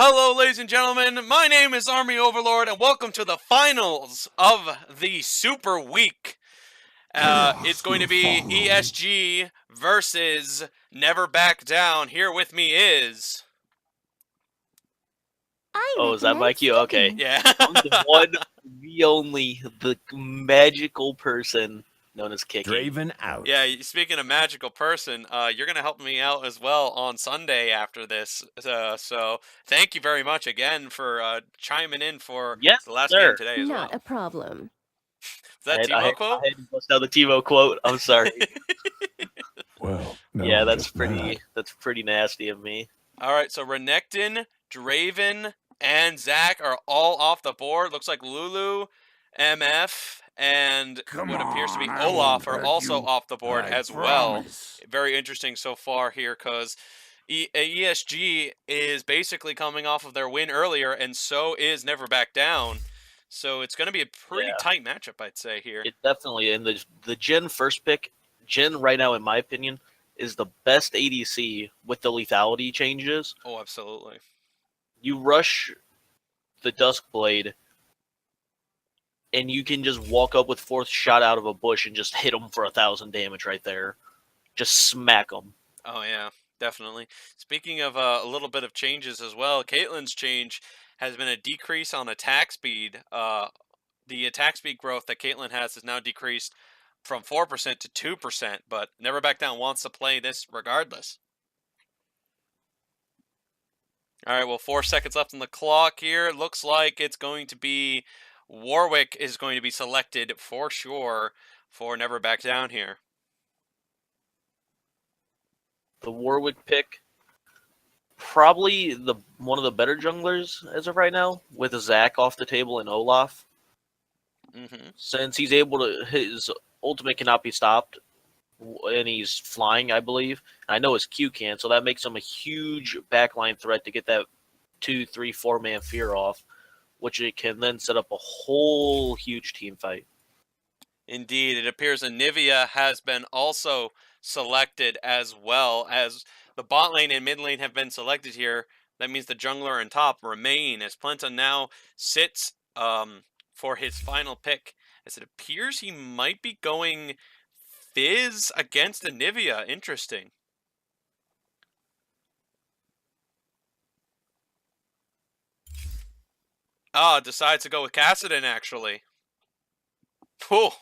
Hello, ladies and gentlemen. My name is Army Overlord, and welcome to the finals of the Super Week. It's going to be ESG versus Never Back Down. Here with me is... Oh, is that Mikey? Okay. Yeah. I'm the one, the only, the magical person known as Kiki. Draven out. Yeah, speaking of magical person, you're going to help me out as well on Sunday after this. So thank you very much again for chiming in for Yes, the last sir. game today as well. Not a problem. Is that TiVo quote? I had to bust out the TiVo quote. I'm sorry. Well, no, Yeah, that's just pretty. not. That's pretty nasty of me. All right, so Renekton, Draven, and Zach are all off the board. Looks like Lulu, MF, and what appears to be Olaf are also off the board as well. Very interesting so far here because ESG is basically coming off of their win earlier, and so is Never Back Down. So it's going to be a pretty tight matchup, I'd say, here. It definitely, and the Jhin first pick, Jhin right now, in my opinion, is the best ADC with the lethality changes. Oh, absolutely. You rush the Duskblade, and you can just walk up with fourth shot out of a bush and just hit them for 1,000 damage right there. Just smack them. Oh, yeah, definitely. Speaking of a little bit of changes as well, Caitlyn's change has been a decrease on attack speed. The attack speed growth that Caitlyn has now decreased from 4% to 2%, but Never Back Down wants to play this regardless. All right, well, 4 seconds left on the clock here. It looks like it's going to be Warwick is going to be selected for sure for Never Back Down here. The Warwick pick, probably one of the better junglers as of right now, with Zach off the table and Olaf. Since he's able to, his ultimate cannot be stopped, and he's flying, I believe. I know his Q can, so that makes him a huge backline threat to get that 2, 3, 4-man fear off, which it can then set up a whole huge team fight. Indeed, it appears Anivia has been also selected as well as the bot lane and mid lane have been selected here. That means the jungler and top remain as Plenta now sits for his final pick, as it appears he might be going Fizz against Anivia. Interesting. Decides to go with Kassadin, actually. Cool.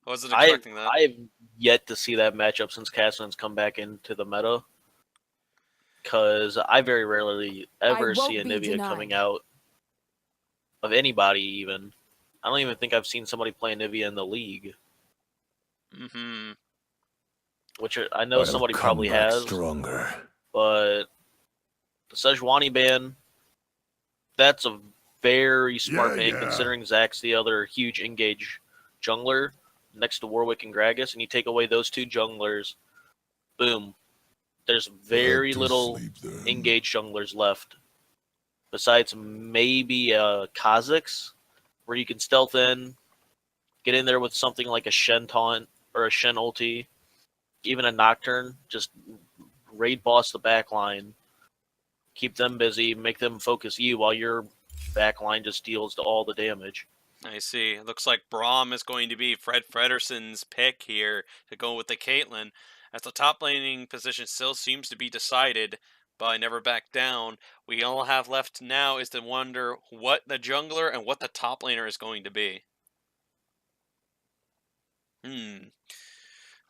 Wasn't expecting that. I have yet to see that matchup since Kassadin's come back into the meta, because I very rarely ever see Anivia coming out of anybody even. I don't even think I've seen somebody play Anivia in the league. Which I know somebody probably has. Stronger. But the Sejuani ban, that's a very smart ban considering Zach's the other huge engage jungler next to Warwick and Gragas, and you take away those two junglers, boom. There's very little engaged junglers left. Besides maybe Kha'Zix, where you can stealth in, get in there with something like a Shen taunt or a Shen ulti, even a Nocturne, just raid boss the backline, keep them busy, make them focus you while your backline just deals all the damage. I see. It looks like Braum is going to be Fred Frederson's pick here to go with the Caitlyn, as the top laning position still seems to be decided by Never Back Down. We all have left now is to wonder what the jungler and what the top laner is going to be. It's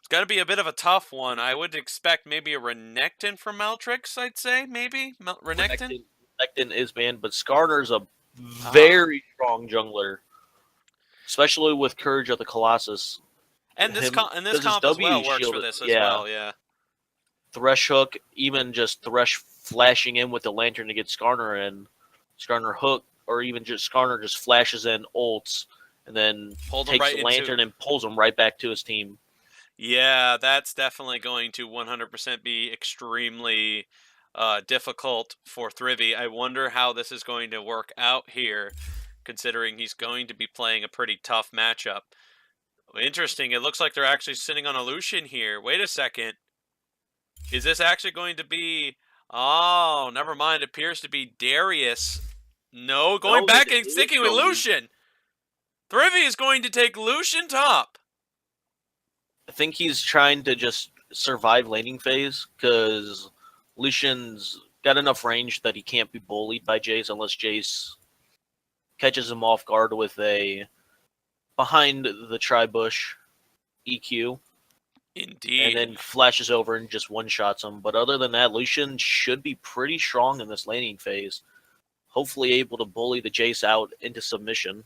got to be a bit of a tough one. I would expect maybe a Renekton from Maltrix, I'd say, maybe? Renekton? Renekton is banned, but Skarner's a very strong jungler, especially with Courage of the Colossus. And this comp as well works for this as well, yeah. Thresh Hook, even just Thresh flashing in with the Lantern to get Skarner in. Skarner Hook, or even just Skarner just flashes in ults, and then takes the Lantern and pulls him right back to his team. Yeah, that's definitely going to 100% be extremely difficult for Thrivy. I wonder how this is going to work out here, considering he's going to be playing a pretty tough matchup. Interesting. It looks like they're actually sitting on a Lucian here. Wait a second. Is this actually going to be Oh, never mind. It appears to be Darius. No, going No, back it and is sticking with going to be. Lucian. Thrivy is going to take Lucian top. I think he's trying to just survive laning phase because Lucian's got enough range that he can't be bullied by Jace unless Jace catches him off guard with a behind the tri-bush EQ and Indeed. then flashes over and just one-shots him. But other than that, Lucian should be pretty strong in this laning phase. Hopefully able to bully the Jace out into submission.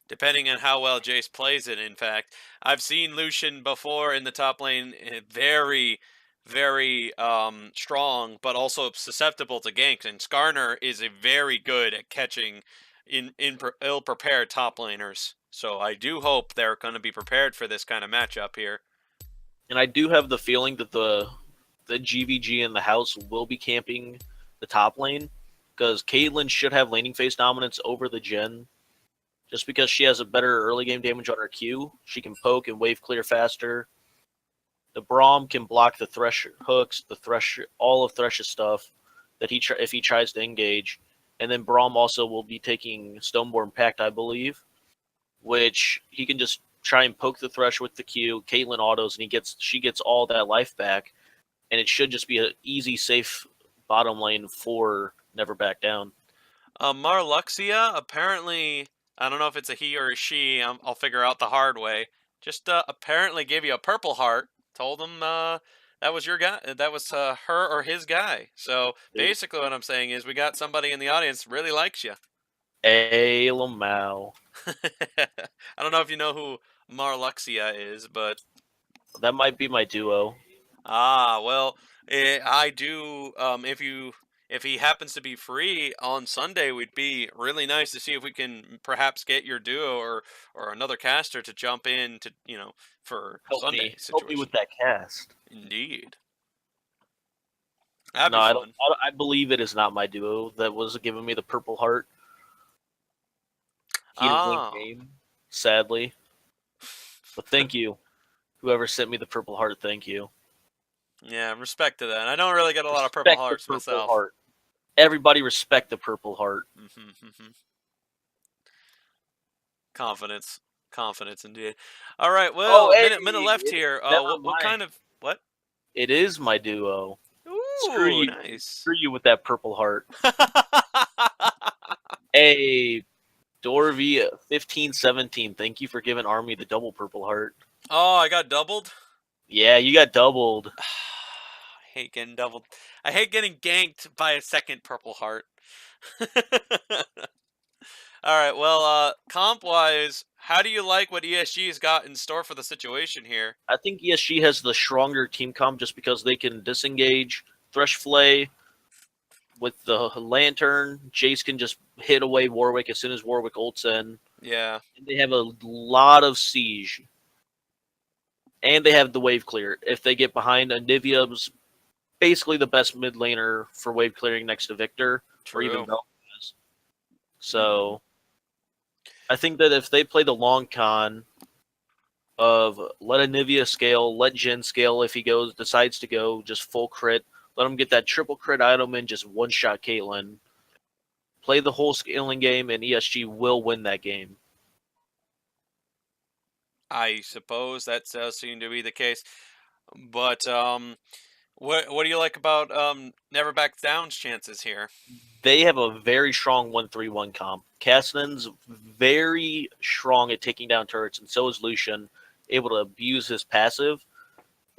Depending on how well Jace plays it, in fact. I've seen Lucian before in the top lane, very, very strong, but also susceptible to ganks. And Skarner is very good at catching ill-prepared top laners. So I do hope they're going to be prepared for this kind of matchup here. And I do have the feeling that the GVG in the house will be camping the top lane because Caitlyn should have laning phase dominance over the Jhin. Just because she has a better early game damage on her Q, she can poke and wave clear faster. The Braum can block the Thresh hooks, all of Thresh's stuff that if he tries to engage. And then Braum also will be taking Stoneborn Pact, I believe, which he can just try and poke the Thresh with the Q. Caitlyn autos, and she gets all that life back, and it should just be an easy, safe bottom lane for Never Back Down. Marluxia, apparently, I don't know if it's a he or a she, I'll figure out the hard way, just apparently gave you a purple heart, told him that was your guy, that was her or his guy. So basically what I'm saying is we got somebody in the audience really likes you. Hey, Lamau. I don't know if you know who Marluxia is, but... That might be my duo. Ah, well, I do, if he happens to be free on Sunday, would be really nice to see if we can perhaps get your duo or another caster to jump in to, for Sunday situation. Help me with that cast. Indeed. That'd No, be I fun. I believe it is not my duo that was giving me the purple heart. He didn't win game, sadly. But thank you. Whoever sent me the purple heart, thank you. Yeah, respect to that. I don't really get a lot of purple hearts myself. Heart. Everybody respect the purple heart. Confidence. Confidence indeed. All right, well, minute left here. What kind of... What? It is my duo. Ooh, Screw you. Nice. Screw you with that purple heart. Hey, Dorvy 1517. Thank you for giving Army the double purple heart. Oh, I got doubled? Yeah, you got doubled. I hate getting doubled. I hate getting ganked by a second purple heart. All right, well, comp-wise, how do you like what ESG's got in store for the situation here? I think ESG has the stronger team comp just because they can disengage, Thresh Flay with the Lantern. Jace can just hit away Warwick as soon as Warwick ults in. Yeah. And they have a lot of siege. And they have the wave clear. If they get behind, Anivia's basically the best mid laner for wave clearing next to Victor. True. Or even Vel'Koz. So I think that if they play the long con of let Anivia scale, let Jhin scale if he decides to go just full crit, let him get that triple crit item and just one-shot Caitlyn. Play the whole scaling game, and ESG will win that game. I suppose that does seem to be the case. But what do you like about Never Back Down's chances here? They have a very strong 1-3-1 comp. Kassadin's very strong at taking down turrets, and so is Lucian, able to abuse his passive.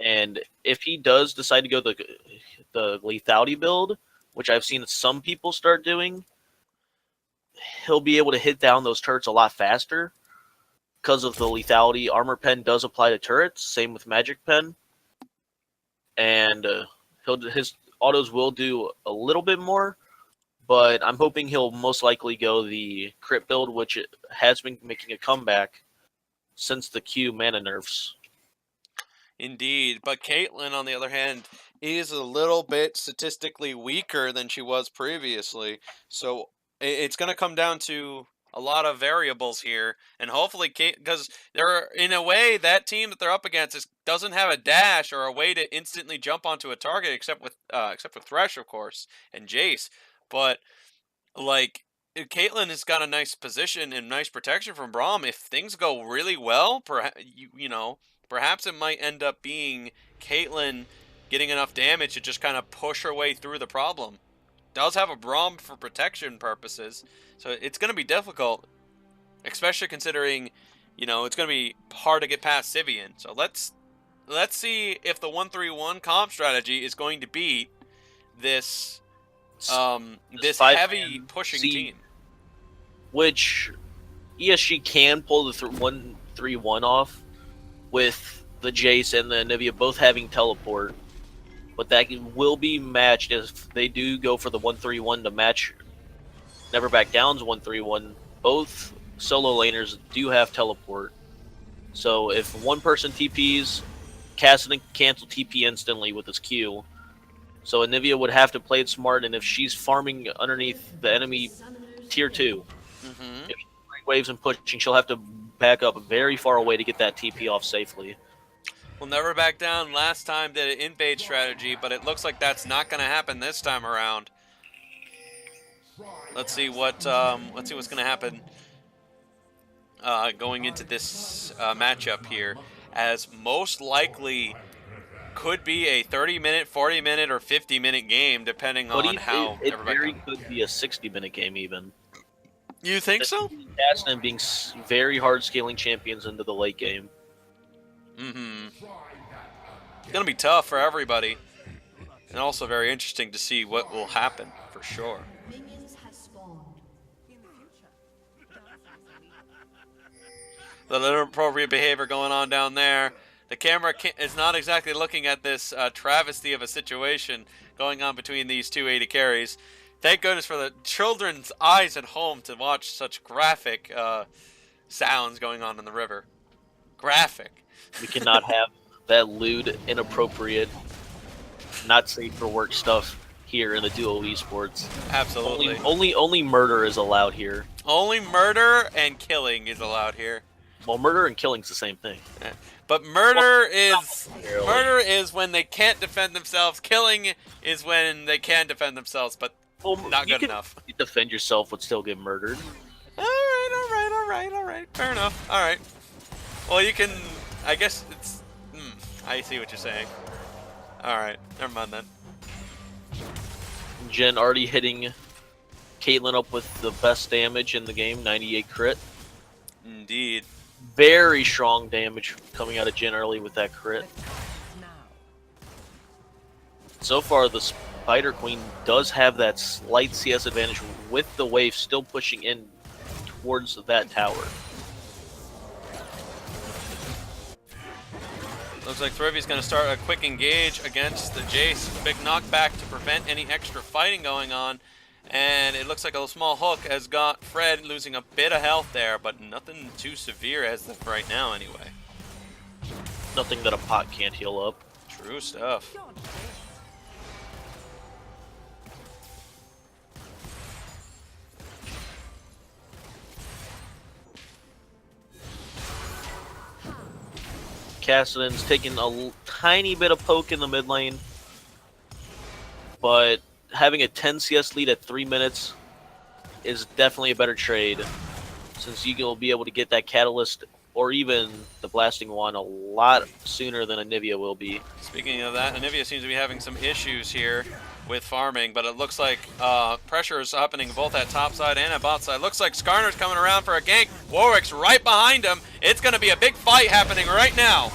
And if he does decide to go the lethality build, which I've seen some people start doing, he'll be able to hit down those turrets a lot faster because of the lethality. Armor Pen does apply to turrets, same with Magic Pen. And his autos will do a little bit more, but I'm hoping he'll most likely go the crit build, which has been making a comeback since the Q mana nerfs. Indeed, but Caitlyn, on the other hand, is a little bit statistically weaker than she was previously. So it's going to come down to variables here, and hopefully, because they're in a way that team that they're up against doesn't have a dash or a way to instantly jump onto a target, except for Thresh, of course, and Jace. But like, Caitlyn has got a nice position and nice protection from Braum. If things go really well, perhaps it might end up being Caitlyn getting enough damage to just kind of push her way through the problem. Does have a Braum for protection purposes, so it's going to be difficult, especially considering, it's going to be hard to get past Sivian. So let's see if the 1-3-1 comp strategy is going to beat this this heavy pushing team, which ESG can pull the 1-3-1 off with the Jace and the Anivia both having teleport. But that will be matched if they do go for the 1-3-1 to match Never Back Down's 1-3-1. Both solo laners do have teleport. So if one person TPs, Cassidy can cancel TP instantly with his Q. So Anivia would have to play it smart, and if she's farming underneath the enemy tier 2, if she's waves and pushing, she'll have to back up very far away to get that TP off safely. We'll Never Back Down last time did an invade strategy, but it looks like that's not going to happen this time around. Let's see what's going to happen going into this matchup here, as most likely could be a 30-minute, 40-minute, or 50-minute game, depending on how. It very could be a 60-minute game even. You think so? Cassidy being very hard scaling champions into the late game. It's going to be tough for everybody. And also very interesting to see what will happen, for sure. The inappropriate behavior going on down there. The camera is not exactly looking at this travesty of a situation going on between these two AD carries. Thank goodness for the children's eyes at home to watch such graphic sounds going on in the river. Graphic. We cannot have that lewd, inappropriate, not safe for work stuff here in the duo esports. Absolutely. Only murder is allowed here. Only murder and killing is allowed here. Well, murder and killing's the same thing. But murder is when they can't defend themselves. Killing is when they can defend themselves, but not good enough. You defend yourself would still get murdered. All right. Fair enough. All right. Well, you can. I guess it's. I see what you're saying. All right. Never mind then. Jen already hitting Caitlyn up with the best damage in the game, 98 crit. Indeed. Very strong damage coming out of Jen early with that crit. So far, the Spider Queen does have that slight CS advantage with the wave still pushing in towards that tower. Looks like Thrivy's going to start a quick engage against the Jace. Big knockback to prevent any extra fighting going on. And it looks like a small hook has got Fred losing a bit of health there, but nothing too severe as of right now anyway. Nothing that a pot can't heal up. True stuff. Cassidy's taking a tiny bit of poke in the mid lane, but having a 10 CS lead at 3 minutes is definitely a better trade, since you will be able to get that catalyst or even the blasting wand a lot sooner than Anivia will be. Speaking of that, Anivia seems to be having some issues here with farming, but it looks like pressure is happening both at top side and at bot side. Looks like Skarner's coming around for a gank. Warwick's right behind him. It's going to be a big fight happening right now.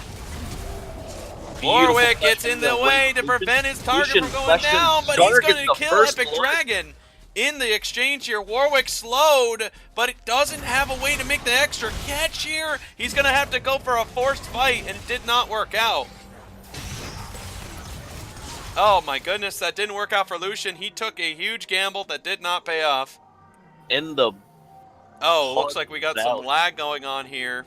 Warwick gets in the way to prevent his target from going down, but he's going to kill Epic Dragon. In the exchange here, Warwick slowed, but it doesn't have a way to make the extra catch here. He's going to have to go for a forced fight, and it did not work out. Oh my goodness, that didn't work out for Lucian. He took a huge gamble that did not pay off. Oh, looks like we got some lag going on here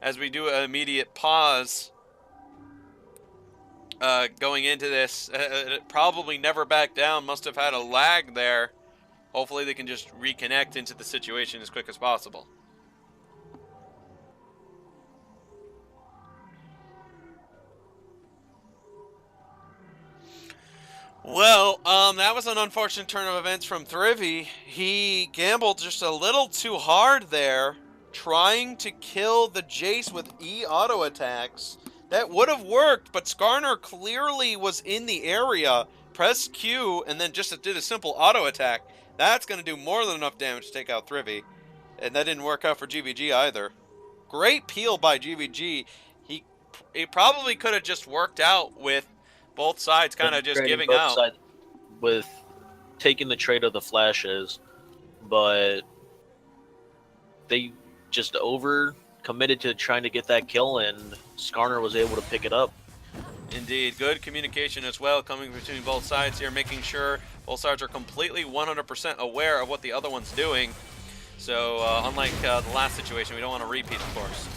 as we do an immediate pause going into this. Probably Never Back Down must have had a lag there Hopefully they can just reconnect into the situation as quick as possible. Well, that was an unfortunate turn of events from Thrivy. He gambled just a little too hard there, trying to kill the Jace with E auto attacks. That would have worked, but Skarner clearly was in the area. Press Q and then just did a simple auto attack. That's going to do more than enough damage to take out Thrivy. And that didn't work out for GVG either. Great peel by GVG. It probably could have just worked out with both sides kind of just giving out. With taking the trade of the flashes, but they just over committed to trying to get that kill, and Skarner was able to pick it up. Indeed, good communication as well coming between both sides here, making sure both sides are completely 100% aware of what the other one's doing. So unlike the last situation, we don't want to repeat, of course.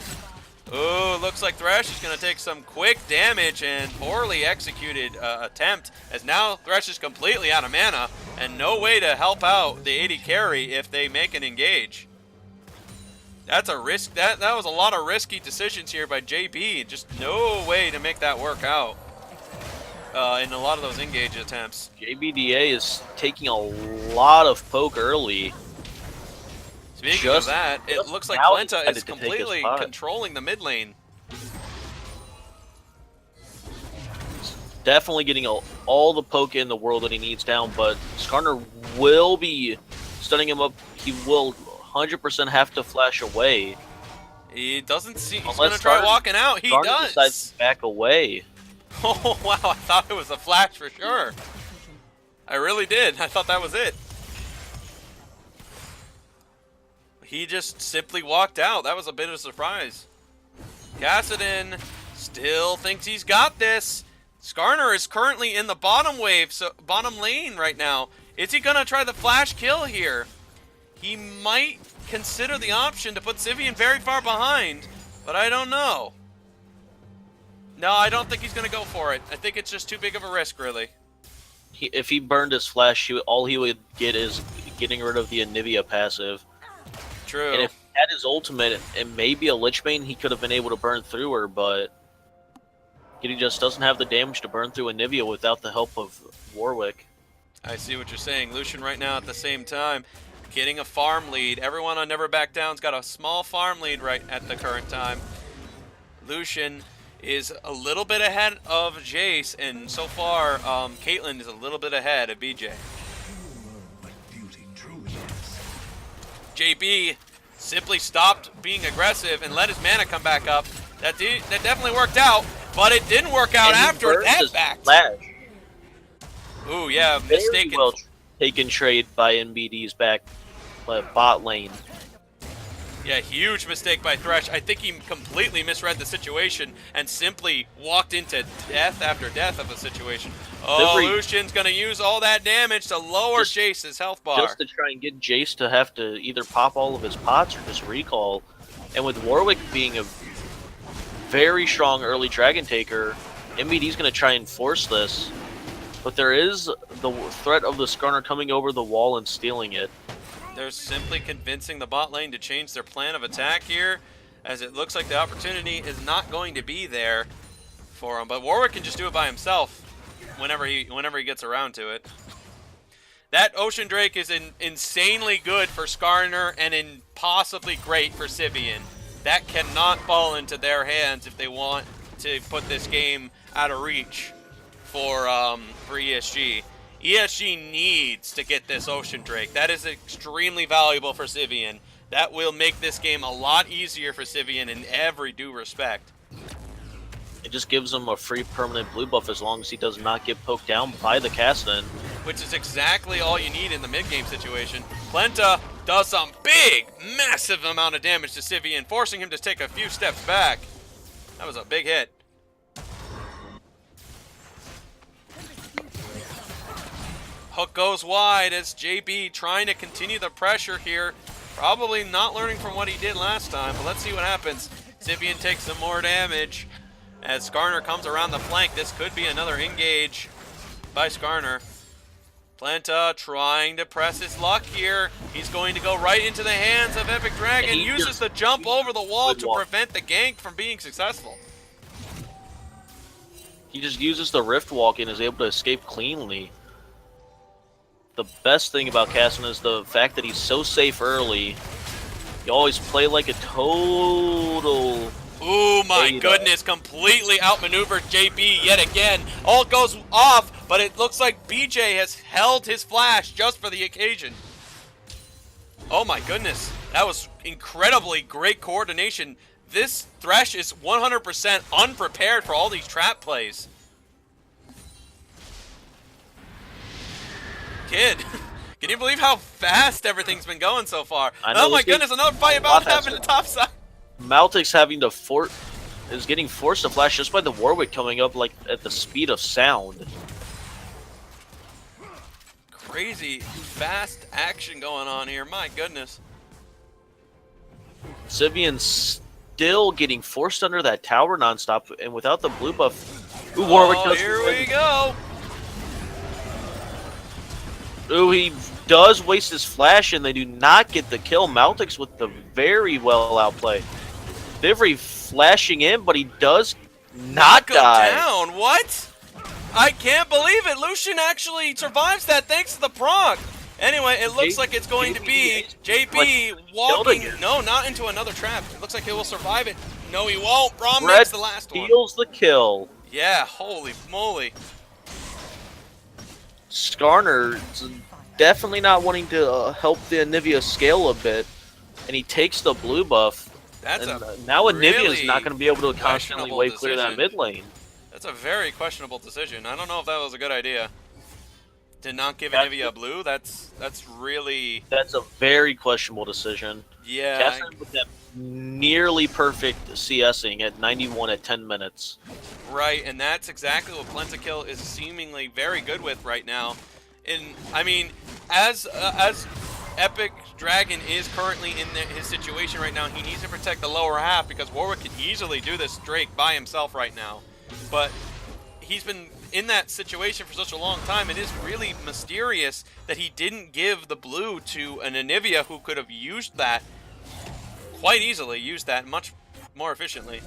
Ooh, looks like Thresh is going to take some quick damage and poorly executed attempt, as now Thresh is completely out of mana and no way to help out the AD carry if they make an engage. That's a risk. That was a lot of risky decisions here by JB. Just no way to make that work out in a lot of those engage attempts. JBDA is taking a lot of poke early. Speaking of that, it looks like Plenta is completely controlling the mid lane. Definitely getting all the poke in the world that he needs down, but Skarner will be stunning him up. He will 100% have to flash away. He doesn't see. He's going to try walking out. He Skarner does. Decides to back away. Oh, wow. I thought it was a flash for sure. I really did. I thought that was it. He just simply walked out. That was a bit of a surprise. Kassadin still thinks he's got this. Skarner is currently in the bottom wave, so bottom lane right now. Is he going to try the flash kill here? He might consider the option to put Sivian very far behind, but I don't know. No, I don't think he's going to go for it. I think it's just too big of a risk, really. If he burned his flash, all he would get is getting rid of the Anivia passive. True. And if he had his ultimate and maybe a Lich Bane, he could have been able to burn through her, but he just doesn't have the damage to burn through Anivia without the help of Warwick. I see what you're saying. Lucian right now at the same time getting a farm lead. Everyone on Never Back Down's got a small farm lead right at the current time. Lucian is a little bit ahead of Jace, and so far Caitlyn is a little bit ahead of BJ. JB simply stopped being aggressive and let his mana come back up. That definitely worked out, but it didn't work out after that fact. Ooh, yeah, mistaken. Well taken trade by NBD's bot lane. Yeah, huge mistake by Thresh. I think he completely misread the situation and simply walked into death after death of a situation. Oh, Lucian's going to use all that damage to lower Jace's health bar. Just to try and get Jace to have to either pop all of his pots or just recall. And with Warwick being a very strong early Dragon Taker, NBD's going to try and force this. But there is the threat of the Skarner coming over the wall and stealing it. They're simply convincing the bot lane to change their plan of attack here, as it looks like the opportunity is not going to be there for him. But Warwick can just do it by himself whenever he gets around to it. That Ocean Drake is insanely good for Skarner and impossibly great for Sivian. That cannot fall into their hands if they want to put this game out of reach for ESG. ESG needs to get this Ocean Drake. That is extremely valuable for Sivian. That will make this game a lot easier for Sivian in every due respect. It just gives him a free permanent blue buff as long as he does not get poked down by the Kassadin. Which is exactly all you need in the mid-game situation. Plenta does some big, massive amount of damage to Sivian, forcing him to take a few steps back. That was a big hit. Hook goes wide as JB trying to continue the pressure here. Probably not learning from what he did last time, but let's see what happens. Sivian takes some more damage as Skarner comes around the flank. This could be another engage by Skarner. Planta trying to press his luck here. He's going to go right into the hands of Epic Dragon. Uses the jump over the wall to prevent the gank from being successful. He just uses the Rift Walk and is able to escape cleanly. The best thing about Casson is the fact that he's so safe early. You always play like a total... Ooh, my goodness, completely outmaneuvered JB yet again. All goes off, but it looks like BJ has held his flash just for the occasion. Oh my goodness, that was incredibly great coordination. This Thresh is 100% unprepared for all these trap plays. Kid, can you believe how fast everything's been going so far? Oh my goodness, another fight about to happen in the top side. Maltix having to is getting forced to flash just by the Warwick coming up like at the speed of sound. Crazy fast action going on here, my goodness. Sibian still getting forced under that tower nonstop, and without the blue buff. Ooh, Warwick does here we go. Ooh, he does waste his flash, and they do not get the kill. Maltix with the very well outplay. Vivri flashing in, but he does not die. Down. What? I can't believe it. Lucian actually survives that thanks to the proc. Anyway, it looks like it's going to be JP walking. No, not into another trap. It looks like he will survive it. No, he won't. Brom makes the last one. Steals the kill. Yeah, holy moly. Skarner definitely not wanting to help the Anivia scale a bit, and he takes the blue buff. That's now Anivia is not going to be able to constantly wave clear that mid lane. That's a very questionable decision. I don't know if that was a good idea. To not give Anivia blue, that's really... That's a very questionable decision. Yeah. Casson with that nearly perfect CSing at 91 at 10 minutes. Right, and that's exactly what Plentakill is seemingly very good with right now. And I mean, as Epic Dragon is currently in his situation right now, he needs to protect the lower half because Warwick can easily do this Drake by himself right now. But he's been in that situation for such a long time. It is really mysterious that he didn't give the blue to an Anivia who could have used that quite easily, used that much more efficiently.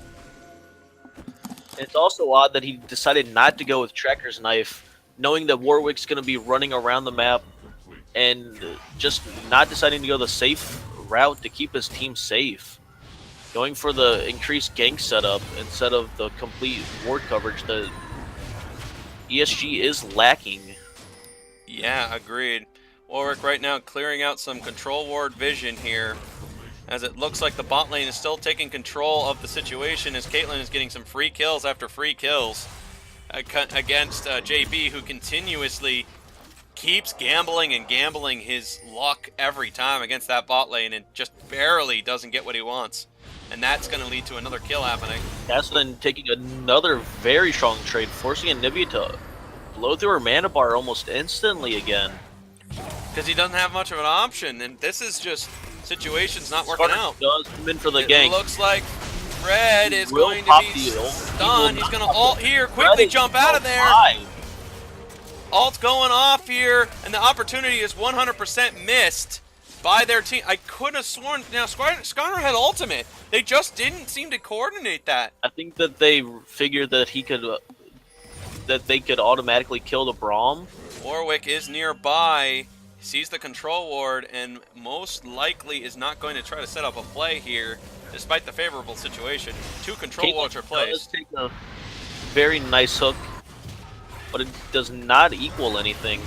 It's also odd that he decided not to go with Trekker's Knife, knowing that Warwick's going to be running around the map, and just not deciding to go the safe route to keep his team safe. Going for the increased gank setup instead of the complete ward coverage that ESG is lacking. Yeah, agreed. Warwick right now clearing out some control ward vision here, as it looks like the bot lane is still taking control of the situation as Caitlyn is getting some free kills after free kills against JB, who continuously keeps gambling and gambling his luck every time against that bot lane and just barely doesn't get what he wants. And that's going to lead to another kill happening. Castlin taking another very strong trade, forcing Anivia to blow through her mana bar almost instantly again. Because he doesn't have much of an option, and this is just situations not working out. Does come in for the gank. It looks like Red is going to be stunned. He's going to ult here, quickly jump out of there. Ult's going off here, and the opportunity is 100% missed by their team. I could have sworn, now Skarner had ultimate. They just didn't seem to coordinate that. I think that they figured that he could, that they could automatically kill the Braum. Warwick is nearby, sees the control ward, and most likely is not going to try to set up a play here, despite the favorable situation. 2 control wards are placed. Does take a very nice hook, but it does not equal anything.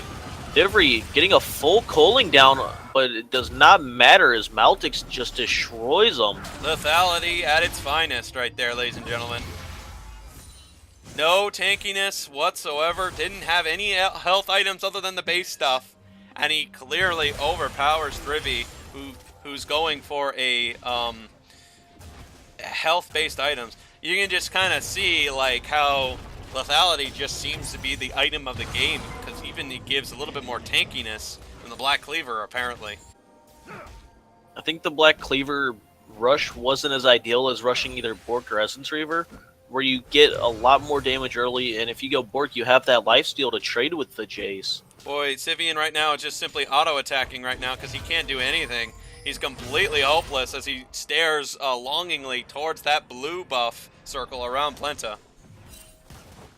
Divry getting a full culling down, but it does not matter as Maltix just destroys them. Lethality at its finest right there, ladies and gentlemen. No tankiness whatsoever. Didn't have any health items other than the base stuff. And he clearly overpowers Thrivy, who's going for a health-based items. You can just kind of see like how lethality just seems to be the item of the game, because even it gives a little bit more tankiness than the Black Cleaver, apparently. I think the Black Cleaver rush wasn't as ideal as rushing either Bork or Essence Reaver, where you get a lot more damage early, and if you go Bork, you have that lifesteal to trade with the Jace. Boy, Sivian right now is just simply auto-attacking right now because he can't do anything. He's completely hopeless as he stares longingly towards that blue buff circle around Plenta.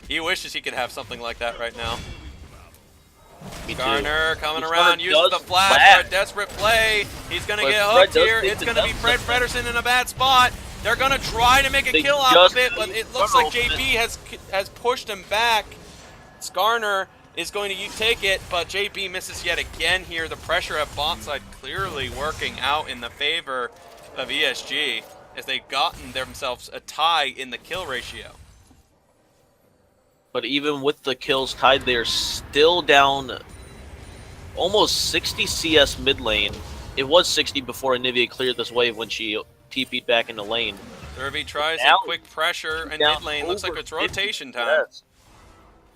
He wishes he could have something like that right now. Garner coming around, uses the flash for a desperate play. He's going to get hooked here. It's going to be Fred Fredersen in a bad spot. They're going to try to make a kill out of it, but it looks like JB has pushed him back. Skarner is going to take it, but JB misses yet again here. The pressure at bot side clearly working out in the favor of ESG as they've gotten themselves a tie in the kill ratio. But even with the kills tied, they're still down almost 60 CS mid lane. It was 60 before Anivia cleared this wave when she TP'd back in the lane. Derby tries a quick pressure in mid lane. Looks like it's rotation time.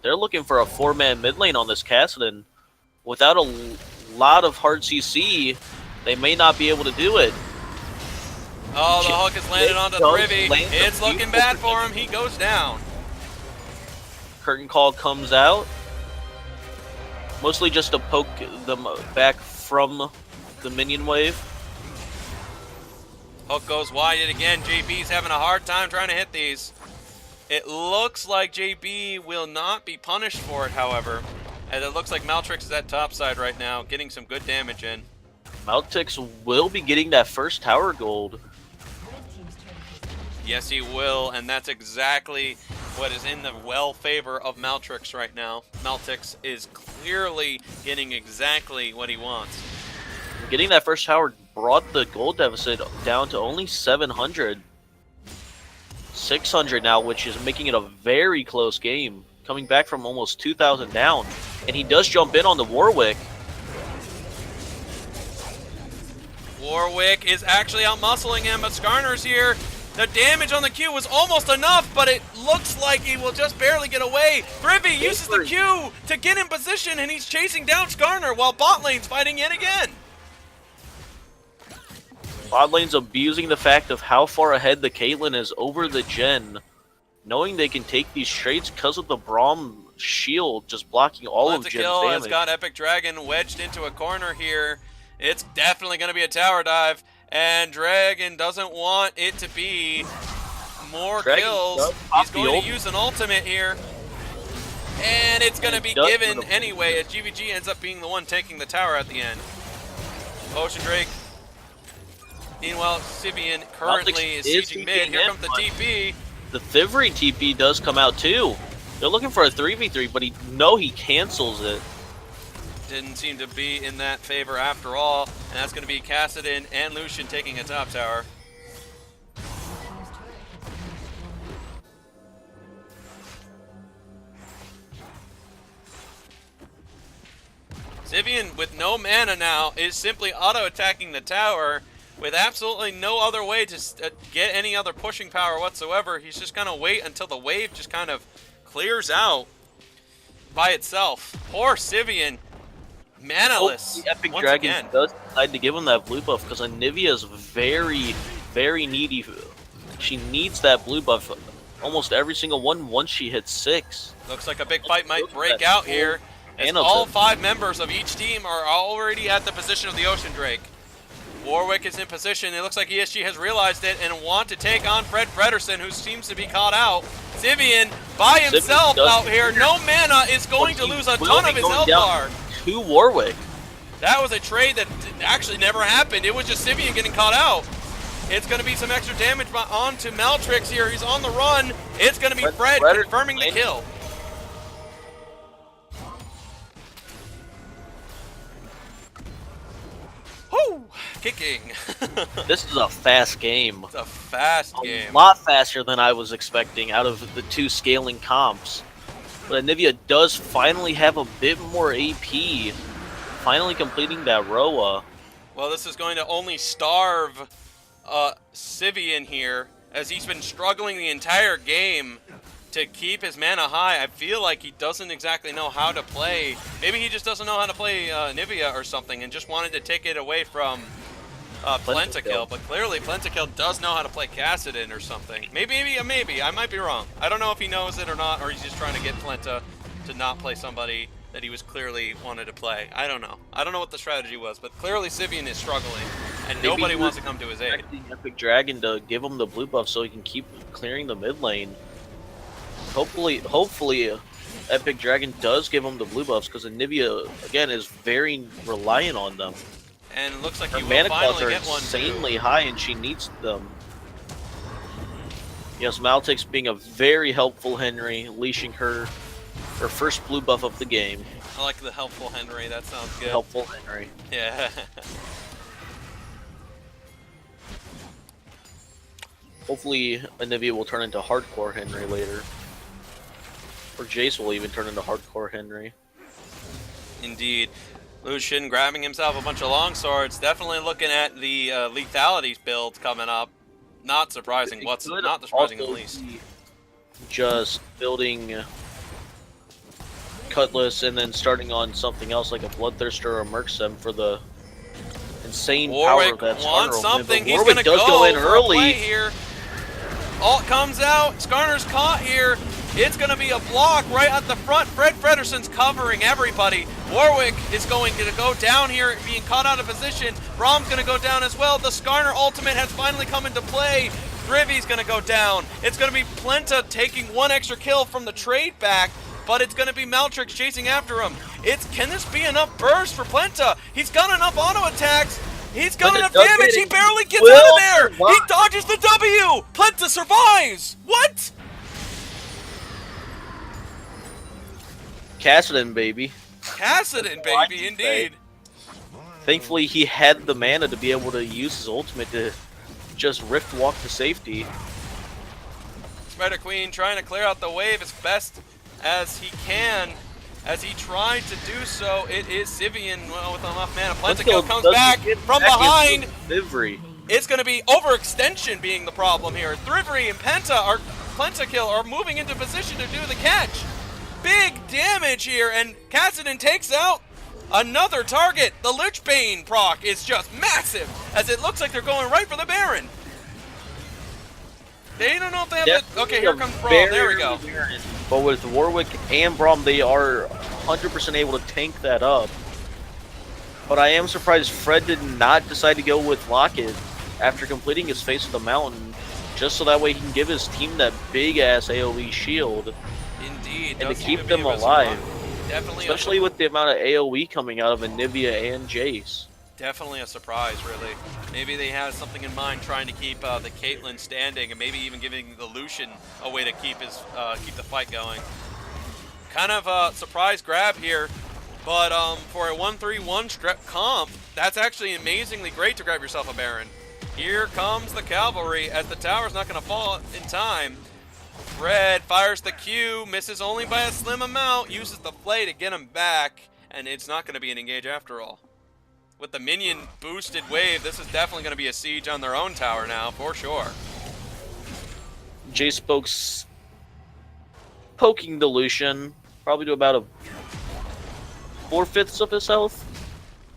They're looking for a 4-man mid lane on this Kassadin. Without a lot of hard CC, they may not be able to do it. Oh, the hook has landed onto Thrivy. It's looking bad for him. He goes down. Curtain call comes out. Mostly just to poke them back from the minion wave. Hook goes wide yet again. JB's having a hard time trying to hit these. It looks like JB will not be punished for it, however. And it looks like Maltrix is at top side right now, getting some good damage in. Maltrix will be getting that first tower gold. Yes, he will, and that's exactly what is in the favor of Maltrix right now. Maltrix is clearly getting exactly what he wants. Getting that first tower brought the gold deficit down to only 700. 600 now, which is making it a very close game. Coming back from almost 2,000 down. And he does jump in on the Warwick. Warwick is actually out-muscling him, but Skarner's here. The damage on the Q was almost enough, but it looks like he will just barely get away. Thrivy uses the Q to get in position, and he's chasing down Skarner while bot lane's fighting yet again. Bot lane's abusing the fact of how far ahead the Caitlyn is over the Gen, knowing they can take these trades because of the Braum shield just blocking all of Gen's damage. Has got Epic Dragon wedged into a corner here. It's definitely going to be a tower dive. And Dragon doesn't want it to be more kills. He's going to use an ultimate here. And it's going to be given anyway, as GVG ends up being the one taking the tower at the end. Ocean Drake. Meanwhile, Sivian currently is sieging mid. Here comes the TP. The Thivri TP does come out too. They're looking for a 3v3, but he cancels it. Didn't seem to be in that favor after all, and that's going to be Kassadin and Lucian taking a top tower. Sivian, with no mana now, is simply auto-attacking the tower with absolutely no other way to get any other pushing power whatsoever. He's just going to wait until the wave just kind of clears out by itself. Poor Sivian. Manaless. The Epic Dragon does decide to give him that blue buff because Anivia is very, very needy. She needs that blue buff almost every single one once she hits 6. Looks like a big fight might break out here. As all 5 members of each team are already at the position of the Ocean Drake. Warwick is in position. It looks like ESG has realized it and want to take on Fred Fredersen, who seems to be caught out. Sivian by himself out here. No mana is going to lose a ton of his health bar. To Warwick. That was a trade that actually never happened. It was just Sivian getting caught out. It's going to be some extra damage onto Maltrix here. He's on the run. It's going to be Fred confirming the kill. Whoo! Kicking. This is a fast game. It's a fast game. A lot faster than I was expecting out of the 2 scaling comps. But Anivia does finally have a bit more AP, finally completing that Roa. Well, this is going to only starve Sivian here, as he's been struggling the entire game to keep his mana high. I feel like he doesn't exactly know how to play. Maybe he just doesn't know how to play Anivia or something and just wanted to take it away from Plentakill, but clearly Plentakill does know how to play Kassadin or something. Maybe, I might be wrong. I don't know if he knows it or not, or he's just trying to get Plenta to not play somebody that he was clearly wanted to play. I don't know. I don't know what the strategy was, but clearly Sivian is struggling, and Maybe nobody he wants was to come to his aid. expecting Epic Dragon to give him the blue buff so he can keep clearing the mid lane. Hopefully, Epic Dragon does give him the blue buffs because Anivia, again, is very reliant on them. And it looks like Her he will mana costs finally are get one insanely too. high, and she needs them. Yes, Maltix being a very helpful Henry, leashing her first blue buff of the game. I like the helpful Henry. That sounds good. Helpful Henry. Yeah. Hopefully, Anivia will turn into hardcore Henry later. Or Jace will even turn into hardcore Henry. Indeed. Lucian grabbing himself a bunch of longswords. Definitely looking at the lethality build coming up. Not surprising. What's not surprising at least. Just building Cutlass and then starting on something else like a Bloodthirster or a Mercsem for the insane power of that wants Skarner. something. But He's Warwick gonna does go in for a early. play here. Ult comes out. Skarner's caught here. It's going to be a block right at the front. Fred Frederson's covering everybody. Warwick is going to go down here, being caught out of position. Brom's going to go down as well. The Skarner ultimate has finally come into play. Rivy's going to go down. It's going to be Plenta taking one extra kill from the trade back, but it's going to be Maltrix chasing after him. Can this be enough burst for Plenta? He's got enough auto attacks. He's got enough damage. He barely gets out of there. He dodges the W. Plenta survives. What? Kassadin, baby. Kassadin, baby, indeed. Thankfully, he had the mana to be able to use his ultimate to just Rift Walk to safety. Spider Queen trying to clear out the wave as best as he can. As he tried to do so, it is Sivian with enough mana. Plentakill comes back from behind. It's going to be overextension being the problem here. Thrivery and Plentakill are moving into position to do the catch. Big damage here, and Kassadin takes out another target. The Lichbane proc is just massive, as it looks like they're going right for the Baron. They don't know if they have it. Okay, here comes Braum. There we go. But with Warwick and Braum, they are 100% able to tank that up. But I am surprised Fred did not decide to go with Locket after completing his Face of the Mountain, just so that way he can give his team that big-ass AoE shield. Indeed. And to keep them alive. Definitely. Especially with the amount of AoE coming out of Anivia and Jace. Definitely a surprise, really. Maybe they had something in mind trying to keep the Caitlyn standing, and maybe even giving the Lucian a way to keep the fight going. Kind of a surprise grab here, but for a 1-3-1 comp, that's actually amazingly great to grab yourself a Baron. Here comes the cavalry, as the tower's not going to fall in time. Fred fires the Q, misses only by a slim amount, uses the play to get him back, and it's not going to be an engage after all. With the minion boosted wave, this is definitely going to be a siege on their own tower now, for sure. Jace Spokes poking the Lucian, probably to about 4/5 of his health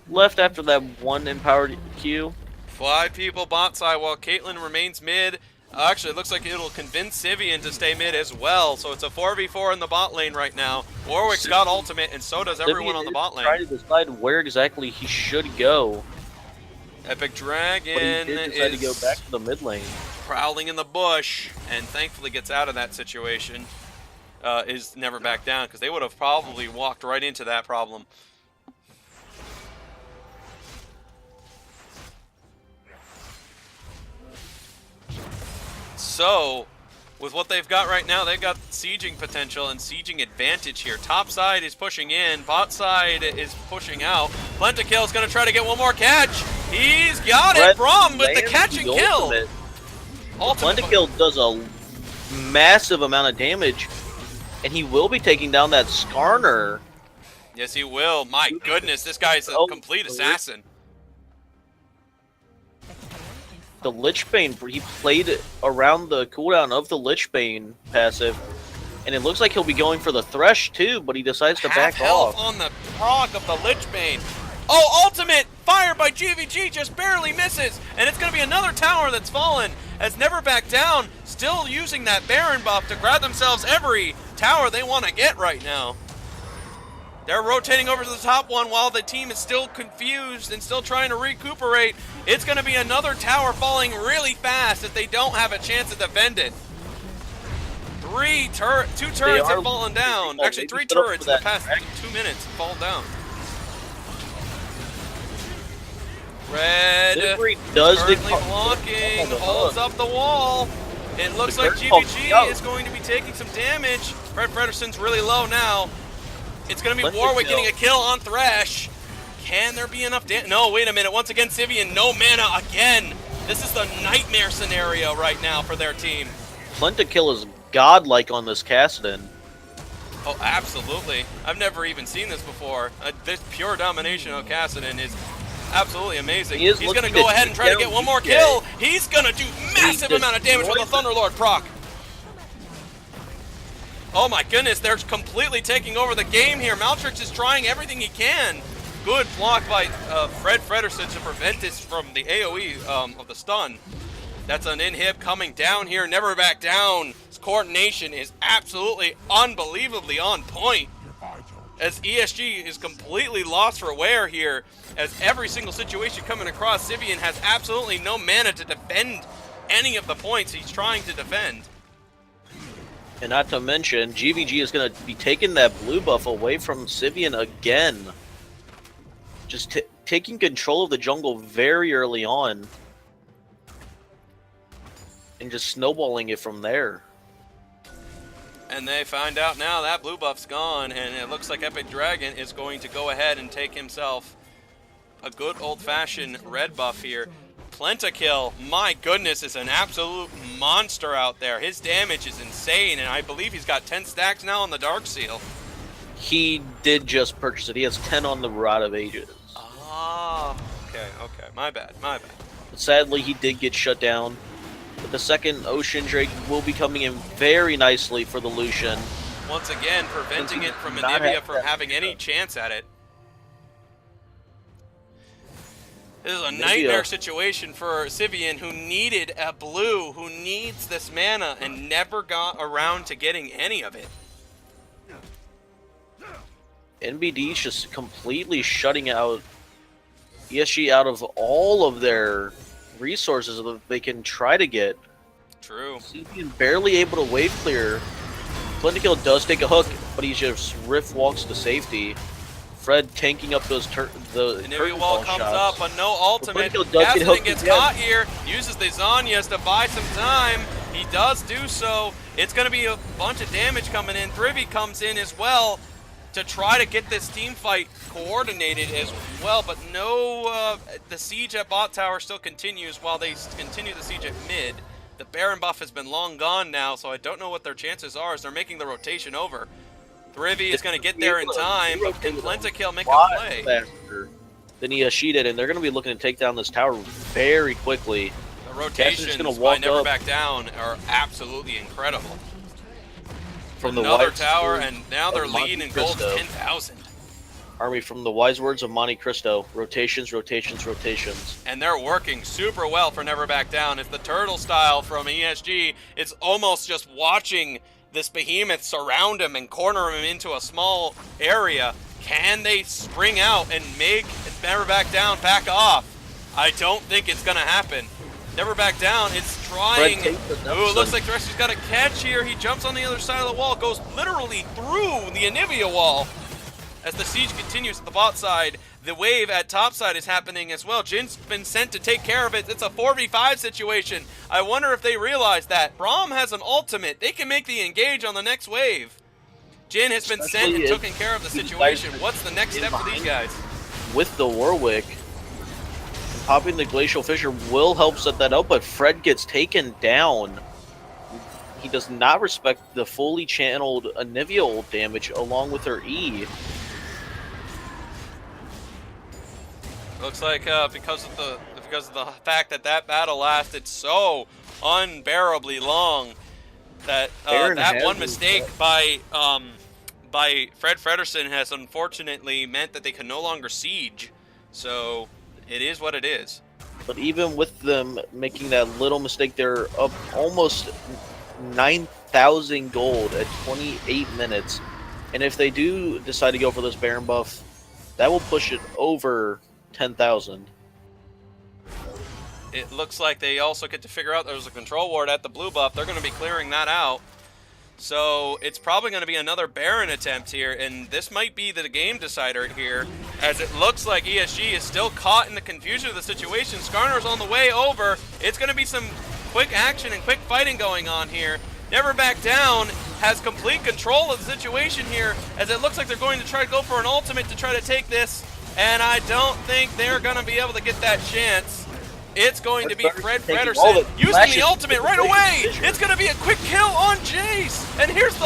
left after that one empowered Q. 5 people bot side while Caitlyn remains mid. Actually, it looks like it'll convince Sivian to stay mid as well, so it's a 4v4 in the bot lane right now. Warwick's got ultimate, and so does everyone on the bot lane. Trying to decide where exactly he should go. Epic Dragon is to go back to the mid lane. Prowling in the bush, and thankfully gets out of that situation. Is never back down, because they would have probably walked right into that problem. So, with what they've got right now, they've got sieging potential and sieging advantage here. Top side is pushing in, bot side is pushing out. Plentakill is going to try to get one more catch. He's got it, Braum with the catch and kill. Plentakill does a massive amount of damage, and he will be taking down that Skarner. Yes, he will. My goodness, this guy's a complete assassin. The Lichbane, he played around the cooldown of the Lichbane passive, and it looks like he'll be going for the Thresh too, but he decides to back off. On the proc of the Lichbane. Oh, ultimate fired by GVG just barely misses, and it's going to be another tower that's fallen as Never Back Down still using that Baron buff to grab themselves every tower they want to get right now. They're rotating over to the top one while the team is still confused and still trying to recuperate. It's going to be another tower falling really fast if they don't have a chance to defend it. Two turrets have fallen down. Actually, 3 turrets in the past 2 minutes have fallen down. Red currently blocking, holds up the wall. It looks like GVG is going to be taking some damage. Fred Frederson's really low now. It's going to be Warwick getting a kill on Thresh. Can there be enough damage? No, wait a minute. Once again, Sivian, no mana again. This is the nightmare scenario right now for their team. Pentakill is godlike on this Kassadin. Oh, absolutely. I've never even seen this before. This pure domination of Kassadin is absolutely amazing. He's going to go ahead and try to get one more kill. He's going to do massive amount of damage with the Thunderlord proc. Oh my goodness, they're completely taking over the game here. Maltrix is trying everything he can. Good block by Fred Frederson to prevent this from the AoE of the stun. That's an inhib coming down here. Never back down. His coordination is absolutely unbelievably on point. As ESG is completely lost for wear here, as every single situation coming across, Sivian has absolutely no mana to defend any of the points he's trying to defend. And not to mention, GVG is going to be taking that blue buff away from Sivian again. Just taking control of the jungle very early on. And just snowballing it from there. And they find out now that blue buff's gone, and it looks like Epic Dragon is going to go ahead and take himself a good old-fashioned red buff here. Pentakill, my goodness, is an absolute monster out there. His damage is insane, and I believe he's got 10 stacks now on the Dark Seal. He did just purchase it. He has 10 on the Rod of Ages. Ah, okay, my bad. But sadly, he did get shut down. But the second Ocean Drake will be coming in very nicely for the Lucian. Once again, preventing it from Anivia from having any chance at it. This is a nightmare situation for Sivian, who needed a blue, who needs this mana, and never got around to getting any of it. NBD is just completely shutting out ESG out of all of their resources that they can try to get. True. Sivian barely able to wave clear. Pentakill does take a hook, but he just rift walks to safety. Fred tanking up those the Anivia wall comes up, but no ultimate. Kassadin gets caught here, uses the Zanyas to buy some time. He does do so. It's going to be a bunch of damage coming in. Thrivy comes in as well to try to get this team fight coordinated as well, but no, the siege at bot tower still continues while they continue the siege at mid. The Baron buff has been long gone now, so I don't know what their chances are as they're making the rotation over. Thrivy is going to get there in time, but can Pentakill make a play? Faster than ESG did, and they're going to be looking to take down this tower very quickly. The rotations by Never Back Down are absolutely incredible. From another tower, and now they're leading in gold 10,000. Army from the wise words of Monte Cristo. Rotations, rotations, rotations. And they're working super well for Never Back Down. It's the turtle style from ESG. It's almost just watching this behemoth surround him and corner him into a small area. Can they spring out and make Never Back Down back off? I don't think it's going to happen. Never Back Down, it's trying. Ooh, it looks like Thresh has got a catch here. He jumps on the other side of the wall, goes literally through the Anivia wall. As the siege continues at the bot side, the wave at top side is happening as well. Jin's been sent to take care of it. It's a 4v5 situation. I wonder if they realize that. Braum has an ultimate. They can make the engage on the next wave. Jin has been sent and taken care of the situation. What's the next step for these guys? With the Warwick, popping the Glacial Fissure will help set that up, but Fred gets taken down. He does not respect the fully channeled Anivia ult damage along with her E. Looks like because of the fact that battle lasted so unbearably long, that that one mistake by Fred Frederson has unfortunately meant that they can no longer siege. So it is what it is. But even with them making that little mistake, they're up almost 9,000 gold at 28 minutes. And if they do decide to go for this Baron buff, that will push it over 10,000. It looks like they also get to figure out there's a control ward at the blue buff. They're going to be clearing that out. So it's probably going to be another Baron attempt here, and this might be the game decider here, as it looks like ESG is still caught in the confusion of the situation. Skarner's on the way over. It's going to be some quick action and quick fighting going on here. Never Back Down has complete control of the situation here, as it looks like they're going to try to go for an ultimate to try to take this, and I don't think they're going to be able to get that chance. It's going to be Fred Fredersen using the ultimate right away. It's going to be a quick kill on Jace. And here's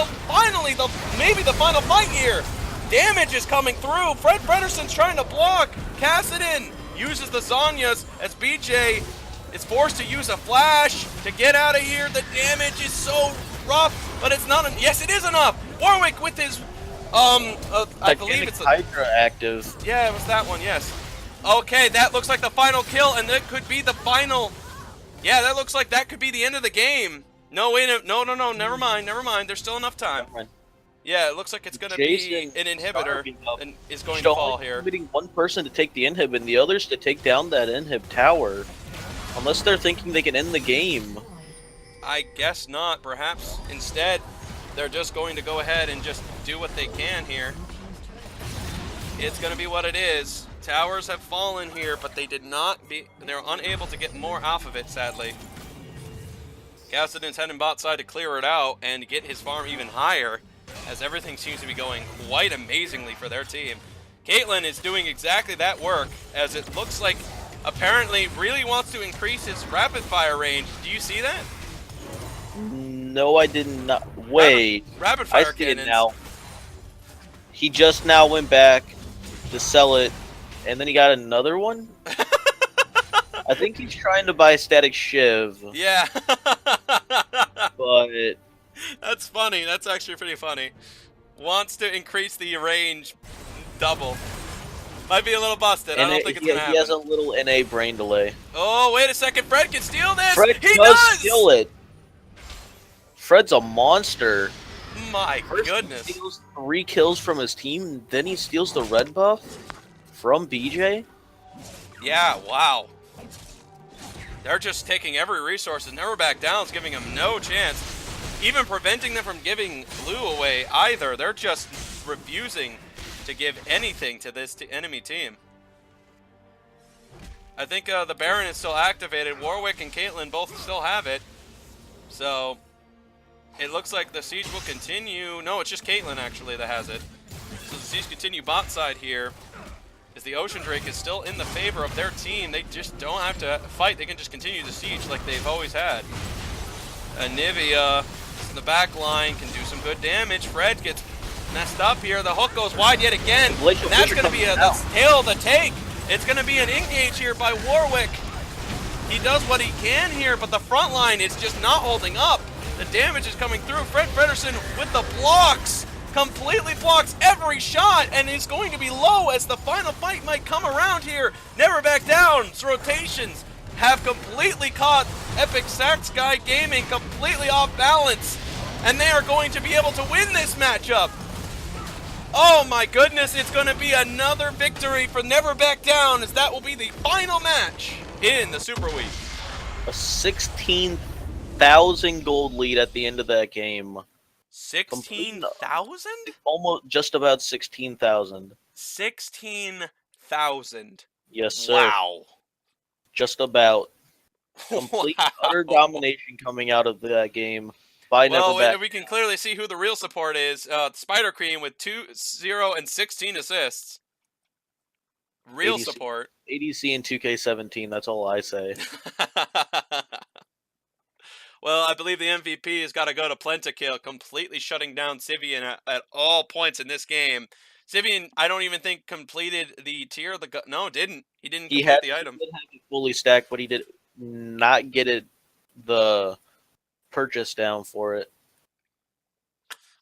maybe the final fight here. Damage is coming through. Fred Fredersen's trying to block. Kassadin uses the Zhonya's as BJ is forced to use a flash to get out of here. The damage is so rough, but it's not. Yes, it is enough. Warwick with his, I believe it's a Hydra active. Yeah, it was that one. Yes. Okay, that looks like the final kill, and that could be the final. Yeah, that looks like that could be the end of the game. No, wait, no, never mind. There's still enough time. Yeah, it looks like it's going to be an inhibitor and is going to fall here. Limiting one person to take the inhib and the others to take down that inhib tower. Unless they're thinking they can end the game. I guess not. Perhaps instead, they're just going to go ahead and just do what they can here. It's going to be what it is. Towers have fallen here, but they're unable to get more off of it, sadly. Kassadin's heading bot side to clear it out and get his farm even higher, as everything seems to be going quite amazingly for their team. Caitlyn is doing exactly that work, as it looks like apparently really wants to increase his rapid fire range. Do you see that? No, I did not. Wait. Rapid fire I see cannons. it now. He just now went back to sell it, and then he got another one? I think he's trying to buy Static Shiv. Yeah. But that's funny. That's actually pretty funny. Wants to increase the range double. Might be a little busted. I don't think it's going to happen. He has a little NA brain delay. Oh, wait a second. Fred can steal this. Fred does steal it. Fred's a monster. My goodness. He steals 3 kills from his team, then he steals the red buff from BJ? Yeah, wow. They're just taking every resource and Never Back Down is giving them no chance. Even preventing them from giving blue away either. They're just refusing to give anything to this enemy team. I think the Baron is still activated. Warwick and Caitlyn both still have it. So it looks like the siege will continue. No, it's just Caitlyn actually that has it. So the siege continue bot side here. As the Ocean Drake is still in the favor of their team. They just don't have to fight. They can just continue the siege like they've always had. Nivea in the back line can do some good damage. Fred gets messed up here. The hook goes wide yet again. And that's going to be the tail of the take. It's going to be an engage here by Warwick. He does what he can here, but the front line is just not holding up. The damage is coming through. Fred Fredersen with the blocks. Completely blocks every shot and is going to be low as the final fight might come around here. Never Back Down's rotations have completely caught Epic Sack Sky Gaming completely off balance, and they are going to be able to win this matchup. Oh my goodness, it's going to be another victory for Never Back Down, as that will be the final match in the Super Week. A 16,000 gold lead at the end of that game. 16,000? Almost just about 16,000. 16,000. Yes, sir. Wow. Just about. Complete utter domination coming out of that game by Never Back. We can clearly see who the real support is. Spider Cream with 2, 0, and 16 assists. Real ADC, support. ADC and 2K17, that's all I say. Well, I believe the MVP has got to go to Plentakill, completely shutting down Sivian at all points in this game. Sivian, I don't even think completed the tier. No, didn't. He didn't complete the item. He did have it fully stacked, but he did not get the purchase down for it.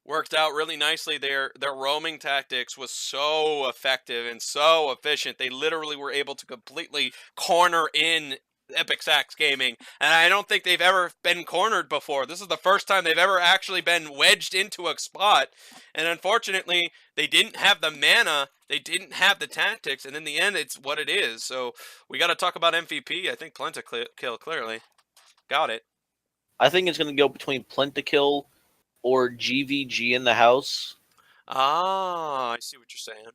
Worked out really nicely. Their roaming tactics was so effective and so efficient. They literally were able to completely corner in Epic Sax Gaming, and I don't think they've ever been cornered before. This is the first time they've ever actually been wedged into a spot, and unfortunately, they didn't have the mana, they didn't have the tactics, and in the end, it's what it is. So we got to talk about MVP. I think Plentakill clearly got it. I think it's going to go between Plentakill or GVG in the house. Ah, I see what you're saying.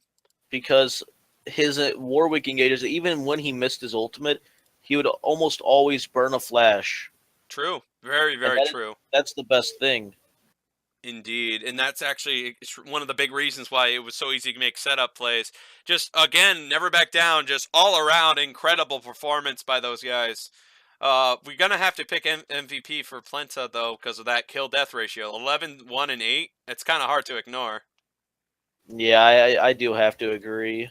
Because his Warwick engages, even when he missed his ultimate, he would almost always burn a flash. True. Very, very true. That's the best thing. Indeed. And that's actually one of the big reasons why it was so easy to make setup plays. Just, again, never back down. Just all around incredible performance by those guys. We're going to have to pick MVP for Plenta, though, because of that kill-death ratio. 11, 1, and 8. It's kind of hard to ignore. Yeah, I do have to agree.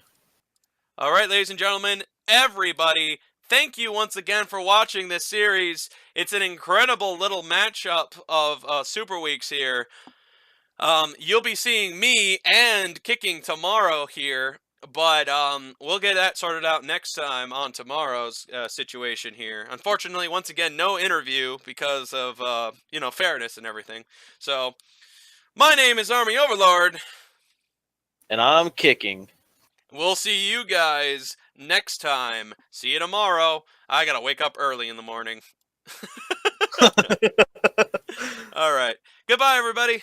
All right, ladies and gentlemen, everybody, thank you once again for watching this series. It's an incredible little matchup of Super Weeks here. You'll be seeing me and Kicking tomorrow here, but we'll get that sorted out next time on tomorrow's situation here. Unfortunately, once again, no interview because of, fairness and everything. So, my name is Army Overlord. And I'm Kicking. We'll see you guys next time. See you tomorrow. I gotta wake up early in the morning. All right. Goodbye, everybody.